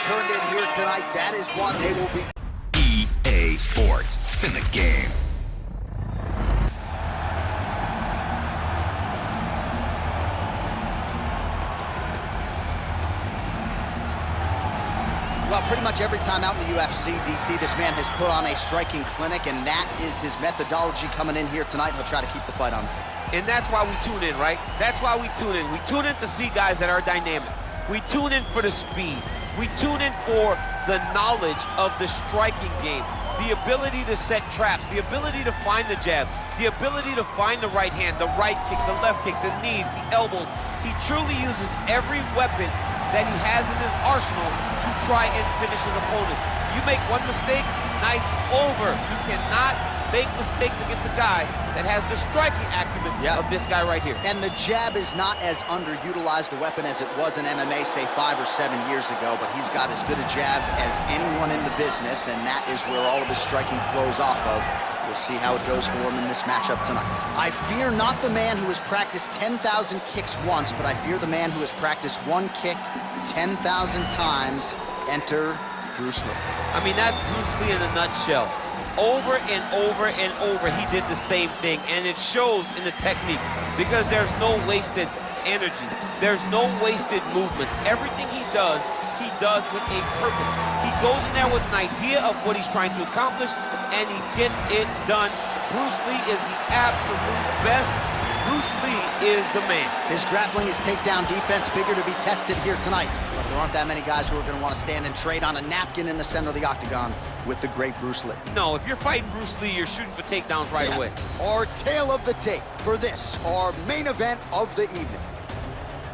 turned in here tonight. That is what they will be. EA Sports. It's in the game. Well, pretty much every time out in the UFC, DC, this man has put on a striking clinic, and that is his methodology coming in here tonight. He'll try to keep the fight on the field. And that's why we tune in, right? That's why we tune in. We tune in to see guys that are dynamic. We tune in for the speed. We tune in for the knowledge of the striking game, the ability to set traps, the ability to find the jab, the ability to find the right hand, the right kick, the left kick, the knees, the elbows. He truly uses every weapon that he has in his arsenal to try and finish his opponents. You make one mistake, night's over. You cannot make mistakes against a guy that has the striking acumen of this guy right here. And the jab is not as underutilized a weapon as it was in MMA, say 5 or 7 years ago, but he's got as good a jab as anyone in the business, and that is where all of his striking flows off of. We'll see how it goes for him in this matchup tonight. I fear not the man who has practiced 10,000 kicks once, but I fear the man who has practiced one kick 10,000 times. Enter Bruce Lee. I mean, that's Bruce Lee in a nutshell. Over and over and over, he did the same thing, and it shows in the technique because there's no wasted energy. There's no wasted movements. Everything he does with a purpose. He goes in there with an idea of what he's trying to accomplish, and he gets it done. Bruce Lee is the absolute best. Bruce Lee is the man. His grappling, his takedown defense figure to be tested here tonight. But there aren't that many guys who are going to want to stand and trade on a napkin in the center of the octagon with the great Bruce Lee. No, if you're fighting Bruce Lee, you're shooting for takedowns right away. Our tale of the tape for this, our main event of the evening.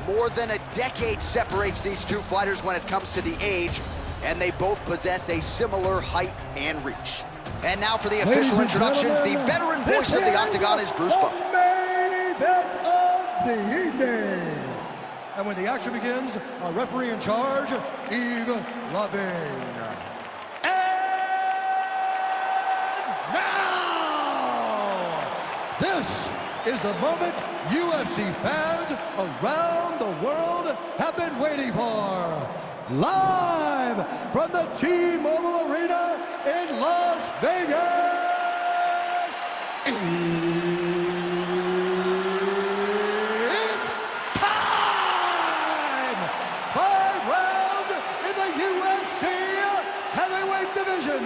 More than a decade separates these two fighters when it comes to the age, and they both possess a similar height and reach. And now for the official introductions, the veteran voice of the octagon is Bruce Buffer. The main event of the evening. And when the action begins, our referee in charge, Yves Loving. And now, this is the moment UFC fans around the world have been waiting for. Live from the T-Mobile Arena in Las Vegas. It's time! 5 rounds in the UFC heavyweight division.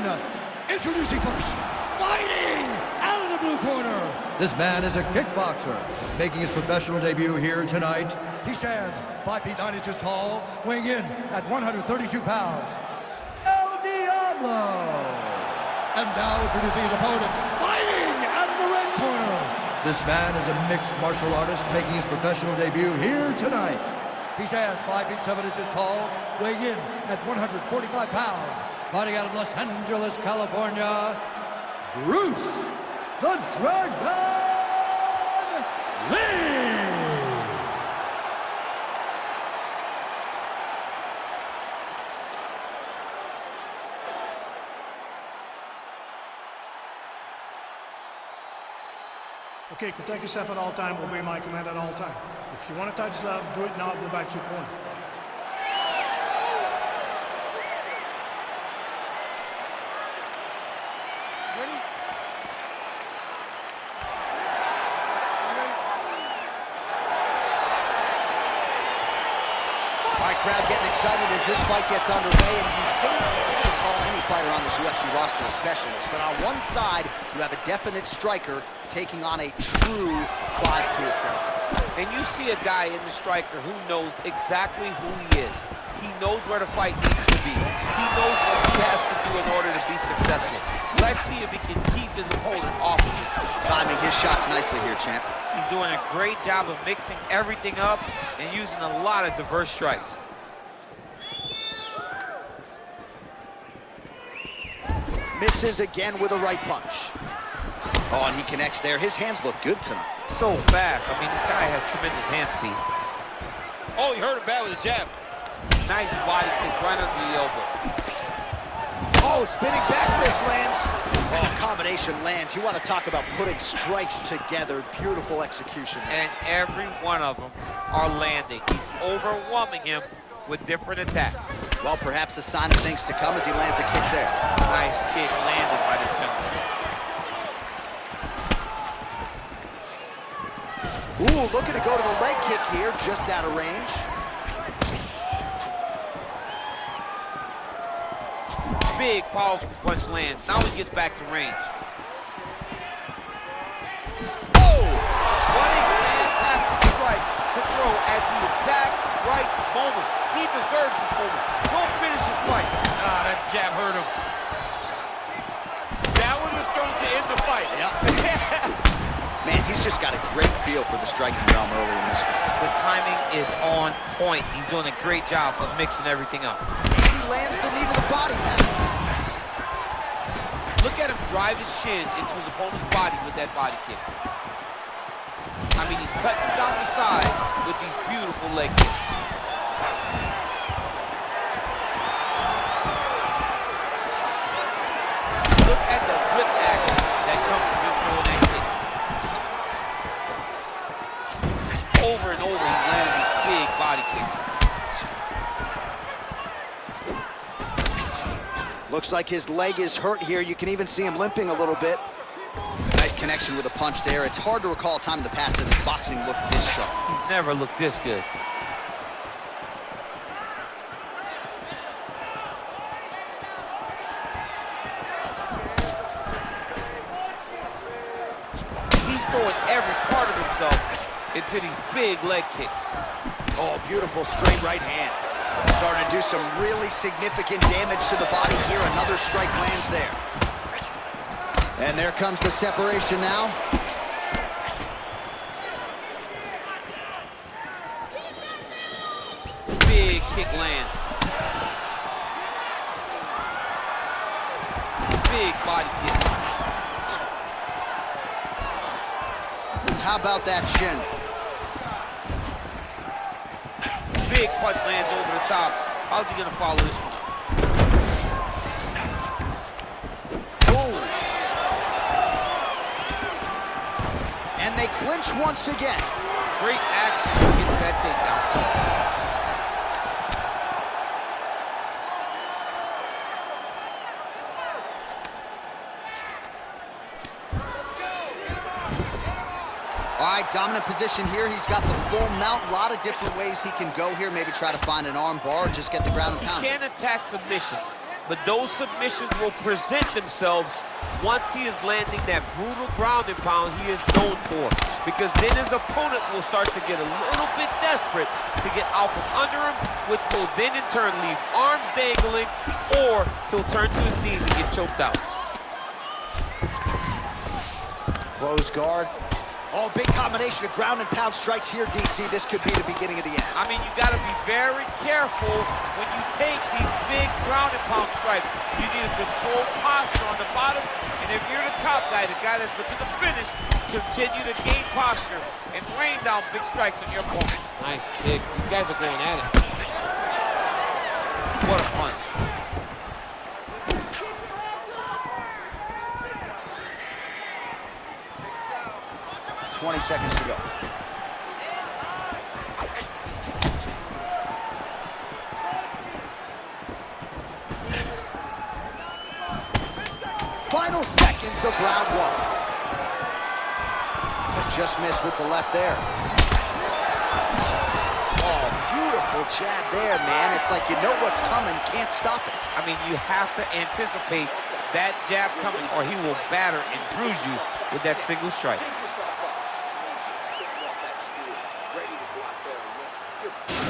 Introducing first, fighting out of the blue corner. This man is a kickboxer, making his professional debut here tonight. He stands 5 feet 9 inches tall, weighing in at 132 pounds. El Diablo! And now introducing his opponent, fighting out of the red corner. This man is a mixed martial artist, making his professional debut here tonight. He stands 5 feet 7 inches tall, weighing in at 145 pounds. Fighting out of Los Angeles, California, Bruce the Dragon Lee! Okay, protect yourself at all time, obey my command at all time. If you want to touch left, do it now, go back to your corner. Ready? All right, crowd getting excited as this fight gets underway, and you hate to call any fighter on this UFC roster a specialist, but on one side, you have a definite striker taking on a true 5-tool player. And you see a guy in the striker who knows exactly who he is. He knows where the fight needs to be. He knows what he has to do in order to be successful. Let's see if he can keep his opponent off of him. Timing his shots nicely here, champ. He's doing a great job of mixing everything up and using a lot of diverse strikes. Misses again with a right punch. Oh, and he connects there. His hands look good tonight. So fast. I mean, this guy has tremendous hand speed. Oh, he hurt him bad with a jab. Nice body kick right under the elbow. Oh, spinning back fist lands. Oh, combination lands. You want to talk about putting strikes together. Beautiful execution. And every one of them are landing. He's overwhelming him with different attacks. Well, perhaps a sign of things to come as he lands a kick there. Nice kick landed by the gentleman. Ooh, looking to go to the leg kick here, just out of range. Big, powerful punch lands. Now he gets back to range. Oh! What a fantastic strike to throw at the exact right moment. He deserves this moment. Go finish his fight. Ah, that jab hurt him. That one was thrown to end the fight. Yep. Man, he's just got a great feel for the striking realm early in this one. The timing is on point. He's doing a great job of mixing everything up. And he lands the knee to the body now. Look at him drive his shin into his opponent's body with that body kick. I mean, he's cutting him down the sides with these beautiful leg kicks. Look at the whip action that comes from him throwing that kick. Over and over, he's landing these big body kicks. Looks like his leg is hurt here. You can even see him limping a little bit. Nice connection with a punch there. It's hard to recall a time in the past that his boxing looked this sharp. He's never looked this good. He's throwing every part of himself into these big leg kicks. Oh, beautiful straight right hand. Starting to do some really significant damage to the body here. Another strike lands there. And there comes the separation now. Big kick lands. Big body kick. How about that shin? Big punch lands over the top. How's he gonna follow this one up? Oh! And they clinch once again. Great action to get to that takedown. All right, dominant position here. He's got the full mount. A lot of different ways he can go here. Maybe try to find an arm bar or just get the ground and pound. He can attack submissions, but those submissions will present themselves once he is landing that brutal ground and pound he is known for. Because then his opponent will start to get a little bit desperate to get out from under him, which will then in turn leave arms dangling, or he'll turn to his knees and get choked out. Close guard. Oh, big combination of ground and pound strikes here, DC. This could be the beginning of the end. I mean, you got to be very careful when you take these big ground and pound strikes. You need a controlled posture on the bottom, and if you're the top guy, the guy that's looking to finish, continue to gain posture and rain down big strikes on your opponent. Nice kick. These guys are going at it. What a punch. 20 seconds to go. Final seconds of round one. Just missed with the left there. Oh, beautiful jab there, man. It's like you know what's coming, can't stop it. I mean, you have to anticipate that jab coming or he will batter and bruise you with that single strike.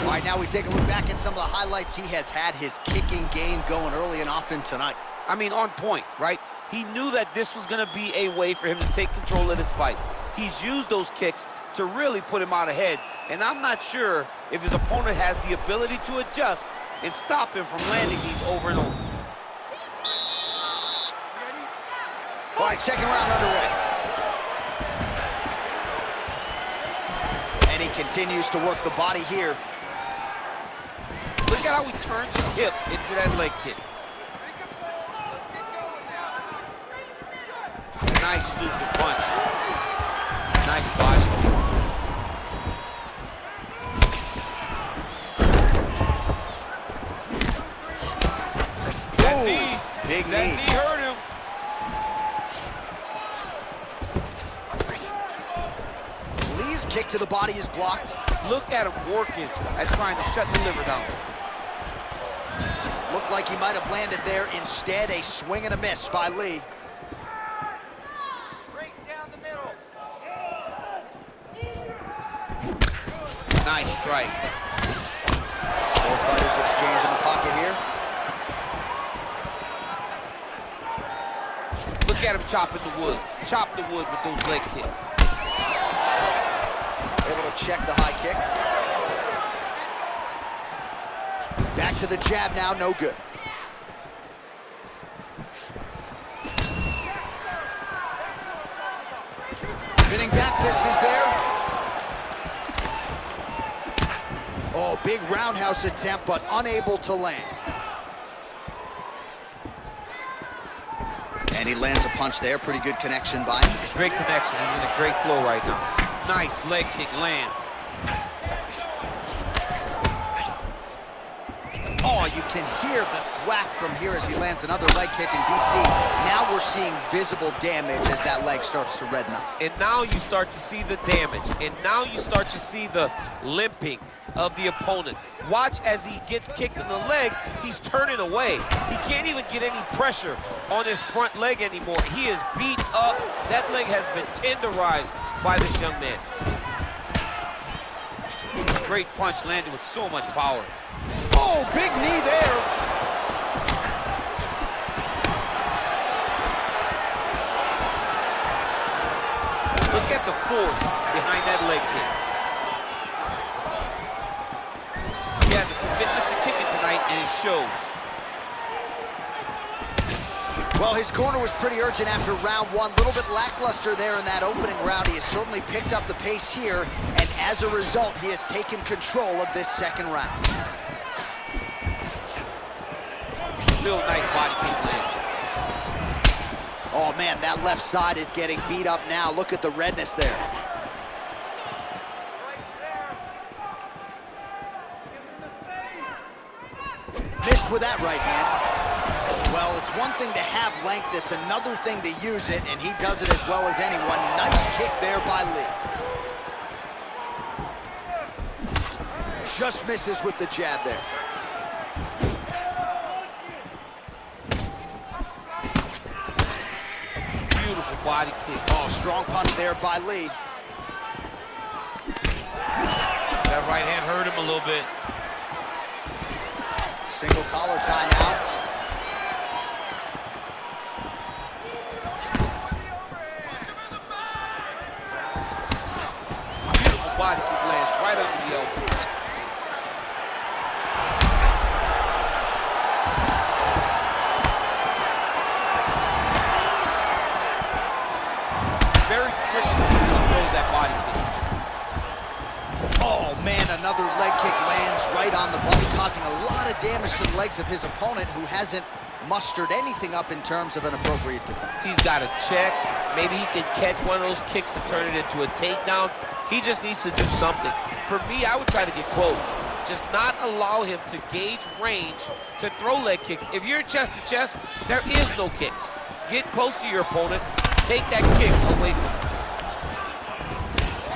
All right, now we take a look back at some of the highlights. He has had his kicking game going early and often tonight. I mean, on point, right? He knew that this was going to be a way for him to take control of this fight. He's used those kicks to really put him out ahead, and I'm not sure if his opponent has the ability to adjust and stop him from landing these over and over. All right, second round underway. And he continues to work the body here. Look at how he turns his hip into that leg kick. Nice looping punch. Nice body kick. Big knee. That knee hurt him. Lee's kick to the body is blocked. Look at him working at trying to shut the liver down. Looked like he might have landed there. Instead, a swing and a miss by Lee. Straight down the middle. Nice strike. Both fighters exchange in the pocket here. Look at him chopping the wood. Chop the wood with those leg kicks. Able to check the high kick. Back to the jab now, no good. Spinning back fist is there. Oh, big roundhouse attempt, but unable to land. And he lands a punch there. Pretty good connection by him. Great connection. He's in a great flow right now. Nice leg kick lands. Oh, you can hear the thwack from here as he lands another leg kick in DC. Now we're seeing visible damage as that leg starts to redden up. And now you start to see the damage. And now you start to see the limping of the opponent. Watch as he gets kicked in the leg, he's turning away. He can't even get any pressure on his front leg anymore. He is beat up. That leg has been tenderized by this young man. Great punch landed with so much power. Oh, big knee there. Look at the force behind that leg kick. He has a commitment to kicking tonight, and it shows. Well, his corner was pretty urgent after round one. A little bit lackluster there in that opening round. He has certainly picked up the pace here, and as a result, he has taken control of this second round. Real nice body kick land. Oh, man, that left side is getting beat up now. Look at the redness there. Missed with that right hand. Well, it's one thing to have length, it's another thing to use it, and he does it as well as anyone. Nice kick there by Lee. Just misses with the jab there. Beautiful body kick. Oh, strong punch there by Lee. That right hand hurt him a little bit. Single collar tie now. Beautiful body kick lands right under the elbow. Very tricky to throw that body kick. Oh, man, another leg kick lands right on the body, causing a lot of damage to the legs of his opponent, who hasn't mustered anything up in terms of an appropriate defense. He's got to check. Maybe he can catch one of those kicks to turn it into a takedown. He just needs to do something. For me, I would try to get close. Just not allow him to gauge range to throw leg kicks. If you're chest to chest, there is no kicks. Get close to your opponent. Take that kick away from him.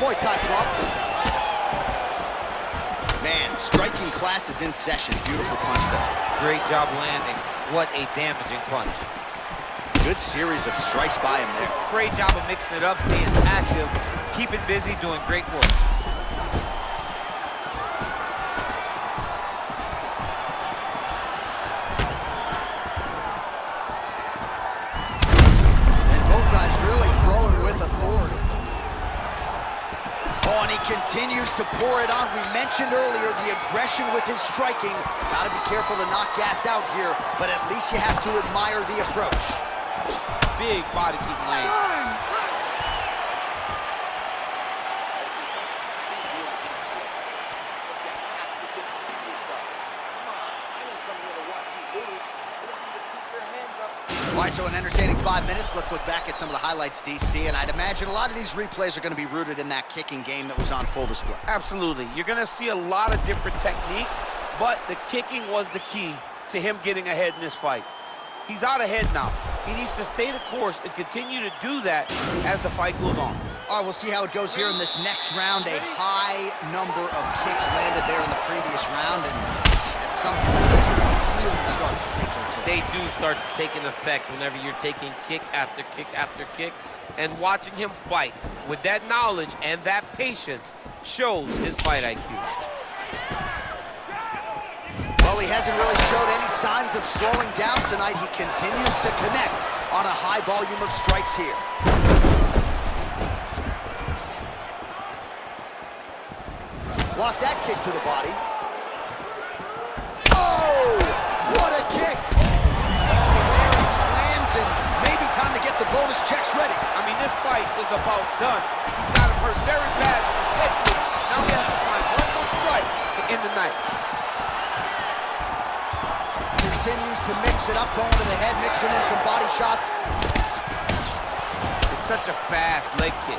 Muay Thai club. Man, striking class is in session. Beautiful punch there. Great job landing. What a damaging punch. Good series of strikes by him there. Great job of mixing it up, staying active, keeping busy, doing great work. And both guys really throwing with authority. Oh, and he continues to pour it on. We mentioned earlier the aggression with his striking. Got to be careful to not gas out here, but at least you have to admire the approach. Big body kick land. All right, so an entertaining 5 minutes. Let's look back at some of the highlights, DC, and I'd imagine a lot of these replays are going to be rooted in that kicking game that was on full display. Absolutely. You're going to see a lot of different techniques, but the kicking was the key to him getting ahead in this fight. He's out ahead now. He needs to stay the course and continue to do that as the fight goes on. All right, we'll see how it goes here in this next round. A high number of kicks landed there in the previous round, and at some point, these really start to take their toll. They do start to take an effect whenever you're taking kick after kick after kick, and watching him fight with that knowledge and that patience shows his fight IQ. Well, he hasn't really showed any signs of slowing down tonight. He continues to connect on a high volume of strikes here. Block that kick to the body. Oh, what a kick! Oh, there as he lands, and maybe time to get the bonus checks ready. I mean, this fight is about done. He's got him hurt very bad with his head kick. Now he has to find one more strike to end the night. Continues to mix it up, going to the head, mixing in some body shots. It's such a fast leg kick.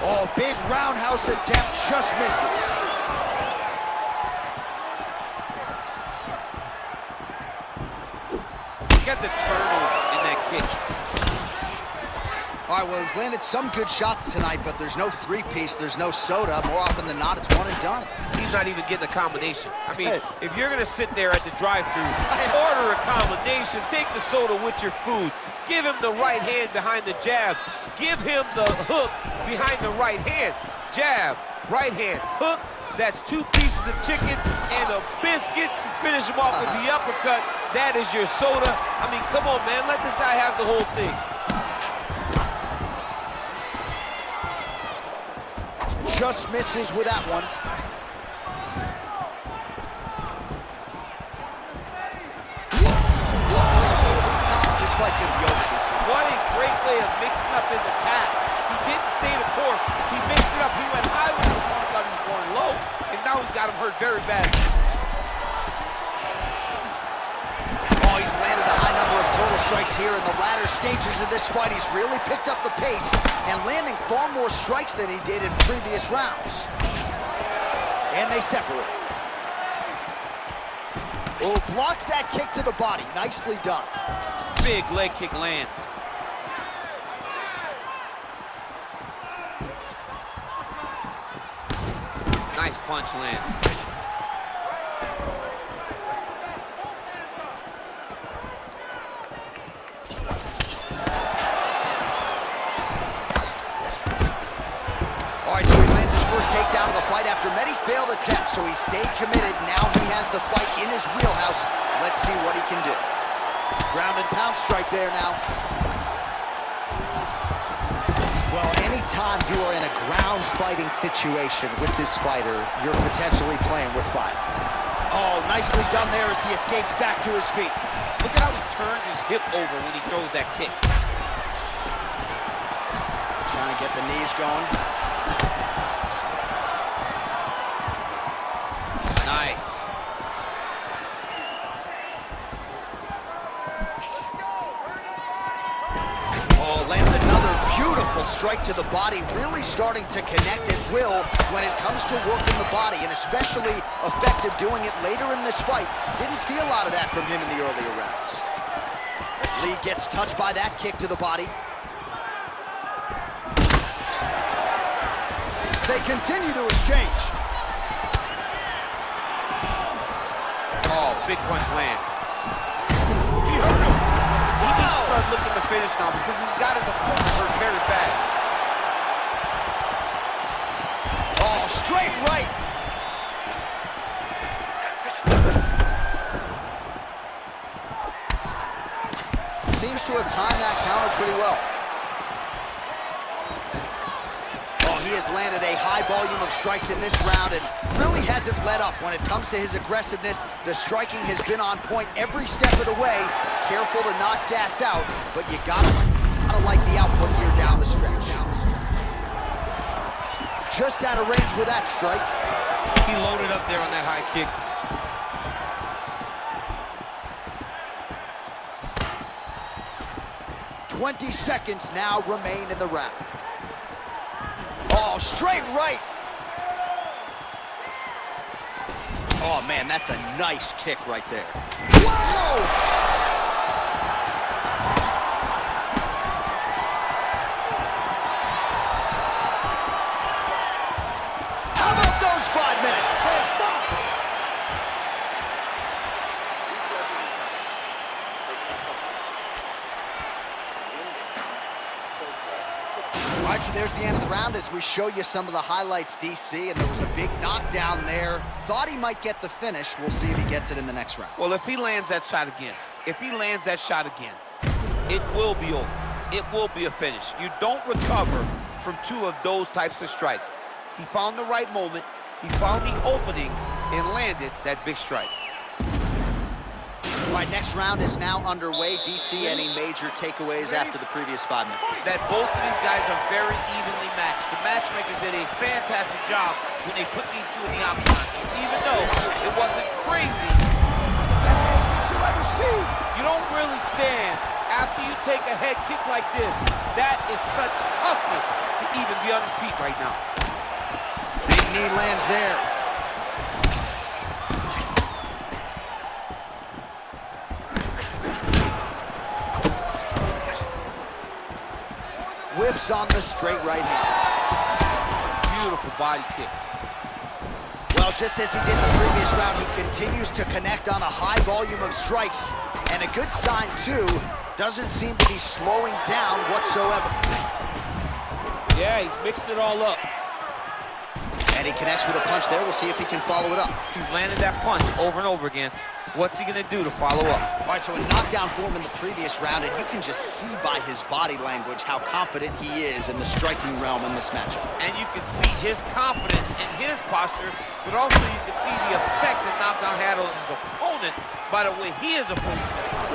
Oh, big roundhouse attempt, just misses. Get the turnover in that kick. All right, well, he's landed some good shots tonight, but there's no three-piece, there's no soda. More often than not, it's one and done. He's not even getting a combination. I mean, if you're gonna sit there at the drive-thru, order a combination, take the soda with your food, give him the right hand behind the jab, give him the hook behind the right hand. Jab, right hand, hook, that's 2 pieces of chicken and a biscuit. Finish him off with the uppercut. That is your soda. I mean, come on, man, let this guy have the whole thing. Just misses with that one. This fight's gonna be over. What a great way of mixing up his attack. He didn't stay the course. He mixed it up. He went high with his opponent, thought he was going low, and now he's got him hurt very badly. Oh, he's landed a high number of total strikes here in the latter stages of this fight. He's really picked up the pace and landing far more strikes than he did in previous rounds. And they separate. Oh, blocks that kick to the body. Nicely done. Big leg kick lands. Nice punch lands. Takedown of the fight after many failed attempts, so he stayed committed. Now he has the fight in his wheelhouse. Let's see what he can do. Ground and pound strike there now. Well, anytime you are in a ground fighting situation with this fighter, you're potentially playing with fire. Oh, nicely done there as he escapes back to his feet. Look at how he turns his hip over when he throws that kick. Trying to get the knees going. Nice. Oh, lands another beautiful strike to the body, really starting to connect at will when it comes to working the body, and especially effective doing it later in this fight. Didn't see a lot of that from him in the earlier rounds. Lee gets touched by that kick to the body. They continue to exchange. Oh, big punch land. He hurt him. He needs to start looking to finish now because he's got his opponent hurt very bad. Oh, straight right. Seems to have timed that counter pretty well. He has landed a high volume of strikes in this round and really hasn't let up when it comes to his aggressiveness. The striking has been on point every step of the way. Careful to not gas out, but you gotta like the output here down the stretch. Just out of range with that strike. He loaded up there on that high kick. 20 seconds now remain in the round. Oh, straight right. Oh, man, that's a nice kick right there. Whoa! so there's the end of the round as we show you some of the highlights, DC, and there was a big knockdown there. Thought he might get the finish. We'll see if he gets it in the next round. Well, if he lands that shot again, it will be over. It will be a finish. You don't recover from two of those types of strikes. He found the right moment, he found the opening, and landed that big strike. All right, next round is now underway. DC, any major takeaways after the previous 5 minutes? That both of these guys are very evenly matched. The matchmakers did a fantastic job when they put these two in the octagon. Even though it wasn't crazy, you'll ever see. You don't really stand after you take a head kick like this. That is such toughness to even be on his feet right now. Big knee lands there. Whiffs on the straight right hand. Beautiful body kick. Well, just as he did in the previous round, he continues to connect on a high volume of strikes. And a good sign, too, doesn't seem to be slowing down whatsoever. Yeah, he's mixing it all up. And he connects with a punch there. We'll see if he can follow it up. He's landed that punch over and over again. What's he gonna do to follow up? All right, so a knockdown form in the previous round, and you can just see by his body language how confident he is in the striking realm in this matchup. And you can see his confidence in his posture, but also you can see the effect that knockdown had on his opponent by the way he is approaching this round.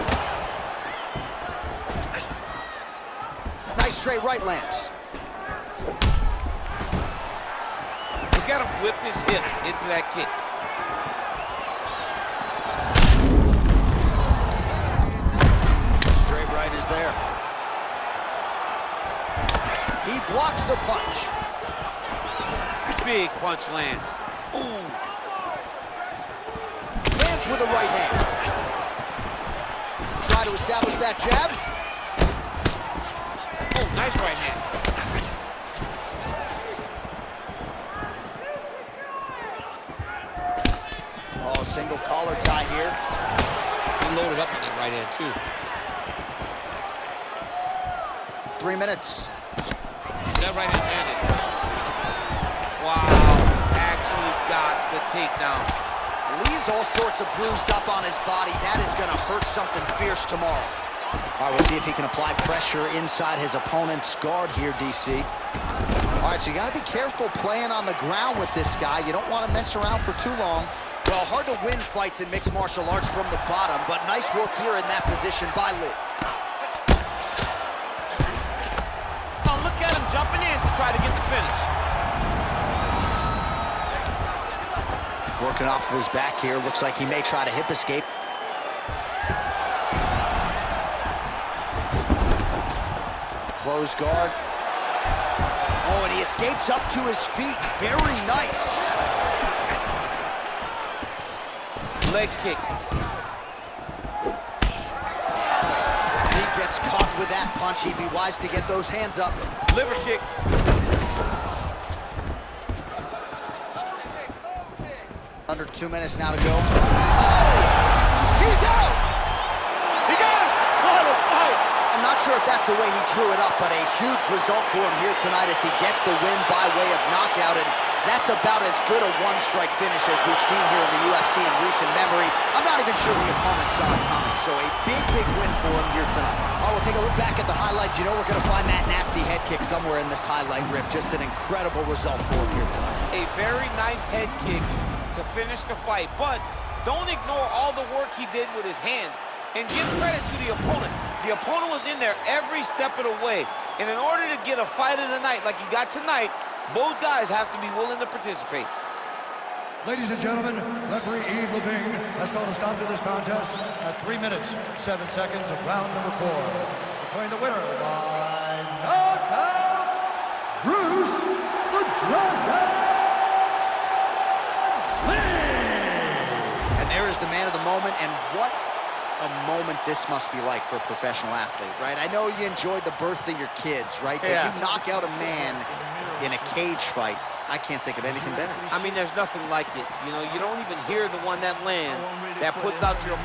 Nice straight right lands. Look at him whip his hip into that kick. Straight right is there. He blocks the punch. Big punch lands. Ooh. Lands with the right hand. Try to establish that jab. Oh, nice right hand. Oh, single collar tie here. He loaded up on that right hand, too. 3 minutes. That right hand landed. Wow, actually got the takedown. Lee's all sorts of bruised up on his body. That is going to hurt something fierce tomorrow. All right, we'll see if he can apply pressure inside his opponent's guard here, DC. All right, so you got to be careful playing on the ground with this guy. You don't want to mess around for too long. Well, hard to win fights in mixed martial arts from the bottom, but nice work here in that position by Lee. Oh, look at him jumping in to try to get the finish. Working off of his back here. Looks like he may try to hip escape. Close guard. Oh, and he escapes up to his feet. Very nice. Leg kick. He gets caught with that punch. He'd be wise to get those hands up. Liver kick. Under 2 minutes now to go. Oh! He's out! He got him! What a fight! I'm not sure if that's the way he drew it up, but a huge result for him here tonight as he gets the win by way of knockout, and that's about as good a one-strike finish as we've seen here in the UFC in recent memory. I'm not even sure the opponent saw it coming, so a big, big win for him here tonight. All right, we'll take a look back at the highlights. You know we're going to find that nasty head kick somewhere in this highlight rip. Just an incredible result for him here tonight. A very nice head kick to finish the fight, but don't ignore all the work he did with his hands, and give credit to the opponent. The opponent was in there every step of the way, and in order to get a fight of the night like you got tonight, both guys have to be willing to participate. Ladies and gentlemen, referee Yves Leving has called a stop to this contest at 3 minutes, 7 seconds of round number 4. Declaring the winner by knockout, Bruce the Dragon Lee! And there is the man of the moment, and what a moment this must be like for a professional athlete, right? I know you enjoyed the birth of your kids, right? But Yeah. you knock out a man in a cage fight. I can't think of anything better. I mean, there's nothing like it. You know, you don't even hear the one that lands, that puts out your